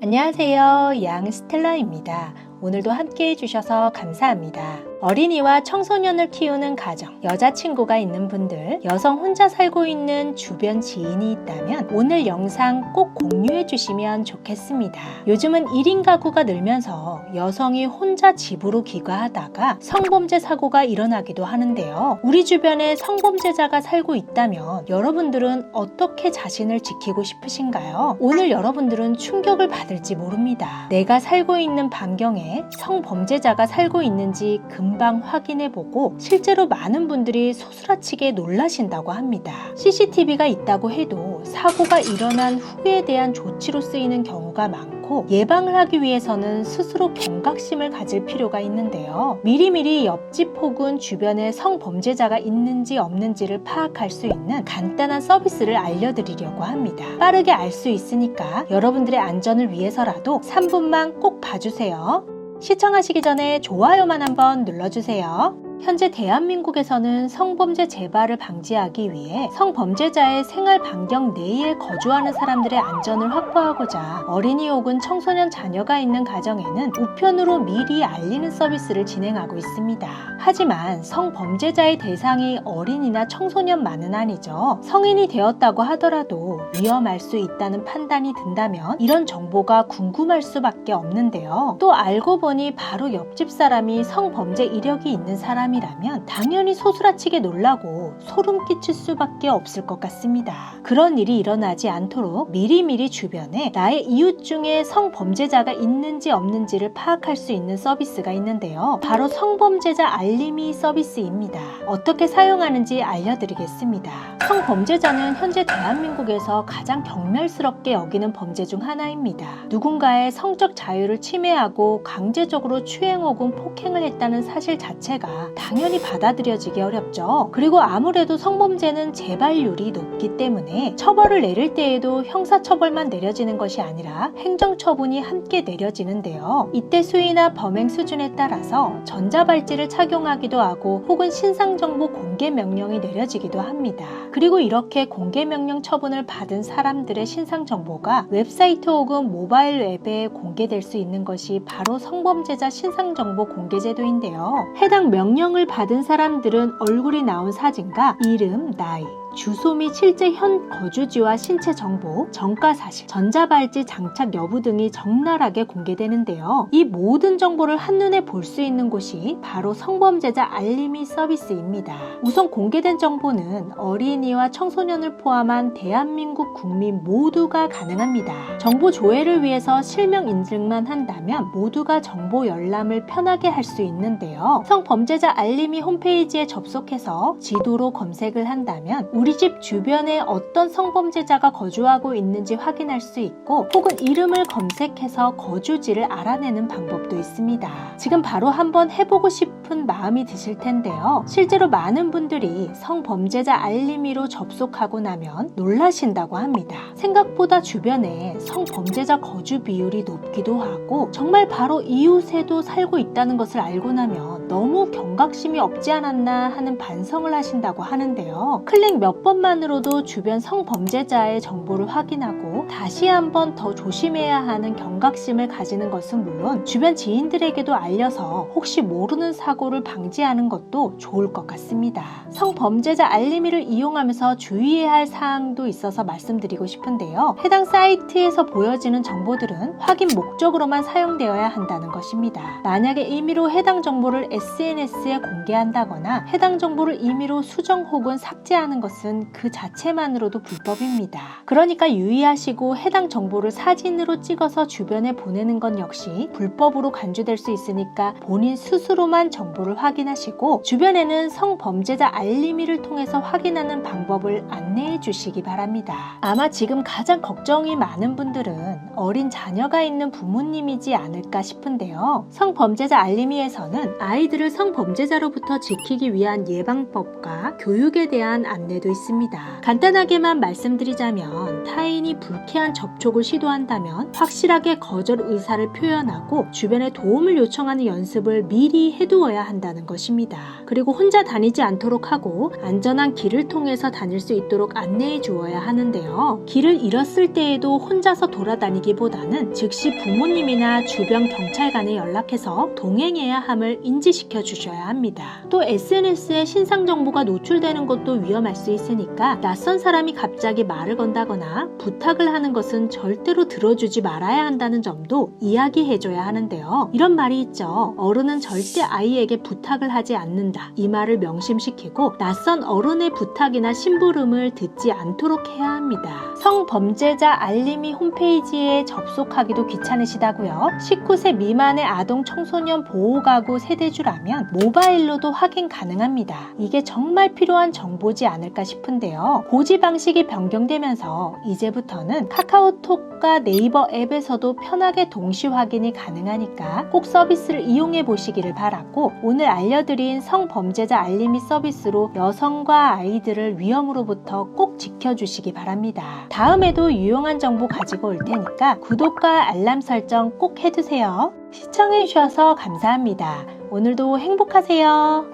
안녕하세요. 양스텔라입니다. 오늘도 함께 해주셔서 감사합니다. 어린이와 청소년을 키우는 가정, 여자친구가 있는 분들, 여성 혼자 살고 있는 주변 지인이 있다면 오늘 영상 꼭 공유해 주시면 좋겠습니다. 요즘은 1인 가구가 늘면서 여성이 혼자 집으로 귀가하다가 성범죄 사고가 일어나기도 하는데요. 우리 주변에 성범죄자가 살고 있다면 여러분들은 어떻게 자신을 지키고 싶으신가요? 오늘 여러분들은 충격을 받을지 모릅니다. 내가 살고 있는 반경에 성범죄자가 살고 있는지 금방 확인해보고 실제로 많은 분들이 소스라치게 놀라신다고 합니다. CCTV가 있다고 해도 사고가 일어난 후에 대한 조치로 쓰이는 경우가 많고 예방을 하기 위해서는 스스로 경각심을 가질 필요가 있는데요. 미리미리 옆집 혹은 주변에 성범죄자가 있는지 없는지를 파악할 수 있는 간단한 서비스를 알려드리려고 합니다. 빠르게 알 수 있으니까 여러분들의 안전을 위해서라도 3분만 꼭 봐주세요. 시청하시기 전에 좋아요만 한번 눌러주세요. 현재 대한민국에서는 성범죄 재발을 방지하기 위해 성범죄자의 생활 반경 내에 거주하는 사람들의 안전을 확보하고자 어린이 혹은 청소년 자녀가 있는 가정에는 우편으로 미리 알리는 서비스를 진행하고 있습니다. 하지만 성범죄자의 대상이 어린이나 청소년만은 아니죠. 성인이 되었다고 하더라도 위험할 수 있다는 판단이 든다면 이런 정보가 궁금할 수밖에 없는데요. 또 알고 보니 바로 옆집 사람이 성범죄 이력이 있는 사람이라면 당연히 소스라치게 놀라고 소름 끼칠 수밖에 없을 것 같습니다. 그런 일이 일어나지 않도록 미리미리 주변에 나의 이웃 중에 성범죄자가 있는지 없는지를 파악할 수 있는 서비스가 있는데요. 바로 성범죄자 알림이 서비스입니다. 어떻게 사용하는지 알려드리겠습니다. 성범죄자는 현재 대한민국에서 가장 경멸스럽게 여기는 범죄 중 하나입니다. 누군가의 성적 자유를 침해하고 강제적으로 추행 혹은 폭행을 했다는 사실 자체가 당연히 받아들여지기 어렵죠. 그리고 아무래도 성범죄는 재발률이 높기 때문에 처벌을 내릴 때에도 형사처벌만 내려지는 것이 아니라 행정처분이 함께 내려지는데요. 이때 수위나 범행 수준에 따라서 전자발찌를 착용하기도 하고 혹은 신상정보 공개 명령이 내려지기도 합니다. 그리고 이렇게 공개 명령 처분을 받은 사람들의 신상정보가 웹사이트 혹은 모바일 앱에 공개될 수 있는 것이 바로 성범죄자 신상정보 공개제도인데요. 해당 명령을 받은 사람들은 얼굴이 나온 사진과 이름, 나이, 주소 및 실제 현 거주지와 신체 정보, 전과 사실, 전자발찌 장착 여부 등이 적나라하게 공개되는데요. 이 모든 정보를 한눈에 볼 수 있는 곳이 바로 성범죄자 알림이 서비스입니다. 우선 공개된 정보는 어린이와 청소년을 포함한 대한민국 국민 모두가 가능합니다. 정보 조회를 위해서 실명 인증만 한다면 모두가 정보 열람을 편하게 할 수 있는데요. 성범죄자 알림이 홈페이지에 접속해서 지도로 검색을 한다면 우리 집 주변에 어떤 성범죄자가 거주하고 있는지 확인할 수 있고 혹은 이름을 검색해서 거주지를 알아내는 방법도 있습니다. 지금 바로 한번 해보고 싶은 마음이 드실 텐데요. 실제로 많은 분들이 성범죄자 알림이로 접속하고 나면 놀라신다고 합니다. 생각보다 주변에 성범죄자 거주 비율이 높기도 하고 정말 바로 이웃에도 살고 있다는 것을 알고 나면 너무 경각심이 없지 않았나 하는 반성을 하신다고 하는데요. 클릭 몇 번만으로도 주변 성범죄자의 정보를 확인하고 다시 한번 더 조심해야 하는 경각심을 가지는 것은 물론 주변 지인들에게도 알려서 혹시 모르는 사고를 방지하는 것도 좋을 것 같습니다. 성범죄자 알림이를 이용하면서 주의해야 할 사항도 있어서 말씀드리고 싶은데요. 해당 사이트에서 보여지는 정보들은 확인 목적으로만 사용되어야 한다는 것입니다. 만약에 임의로 해당 정보를 SNS에 공개한다거나 해당 정보를 임의로 수정 혹은 삭제하는 것은 그 자체만으로도 불법입니다. 그러니까 유의하시고 해당 정보를 사진으로 찍어서 주변에 보내는 건 역시 불법으로 간주될 수 있으니까 본인 스스로만 정보를 확인하시고 주변에는 성범죄자 알림이를 통해서 확인하는 방법을 안내해 주시기 바랍니다. 아마 지금 가장 걱정이 많은 분들은 어린 자녀가 있는 부모님이지 않을까 싶은데요. 성범죄자 알림이에서는 아이들을 성범죄자로부터 지키기 위한 예방법과 교육에 대한 안내도 때도 있습니다. 간단하게만 말씀드리자면 타인이 불쾌한 접촉을 시도한다면 확실하게 거절 의사를 표현하고 주변에 도움을 요청하는 연습을 미리 해두어야 한다는 것입니다. 그리고 혼자 다니지 않도록 하고 안전한 길을 통해서 다닐 수 있도록 안내해 주어야 하는데요. 길을 잃었을 때에도 혼자서 돌아다니기보다는 즉시 부모님이나 주변 경찰관에 연락해서 동행해야 함을 인지시켜 주셔야 합니다. 또 SNS에 신상 정보가 노출되는 것도 위험할 수 있으니까 낯선 사람이 갑자기 말을 건다거나 부탁을 하는 것은 절대로 들어주지 말아야 한다는 점도 이야기해줘야 하는데요. 이런 말이 있죠. 어른은 절대 아이에게 부탁을 하지 않는다. 이 말을 명심시키고 낯선 어른의 부탁이나 심부름을 듣지 않도록 해야 합니다. 성범죄자 알림이 홈페이지에 접속하기도 귀찮으시다고요? 19세 미만의 아동 청소년 보호가구 세대주라면 모바일로도 확인 가능합니다. 이게 정말 필요한 정보지 않을까 싶은데요. 고지 방식이 변경되면서 이제부터는 카카오톡과 네이버 앱에서도 편하게 동시 확인이 가능하니까 꼭 서비스를 이용해 보시기를 바라고, 오늘 알려드린 성범죄자 알림이 서비스로 여성과 아이들을 위험으로부터 꼭 지켜주시기 바랍니다. 다음에도 유용한 정보 가지고 올 테니까 구독과 알람 설정 꼭 해두세요. 시청해주셔서 감사합니다. 오늘도 행복하세요.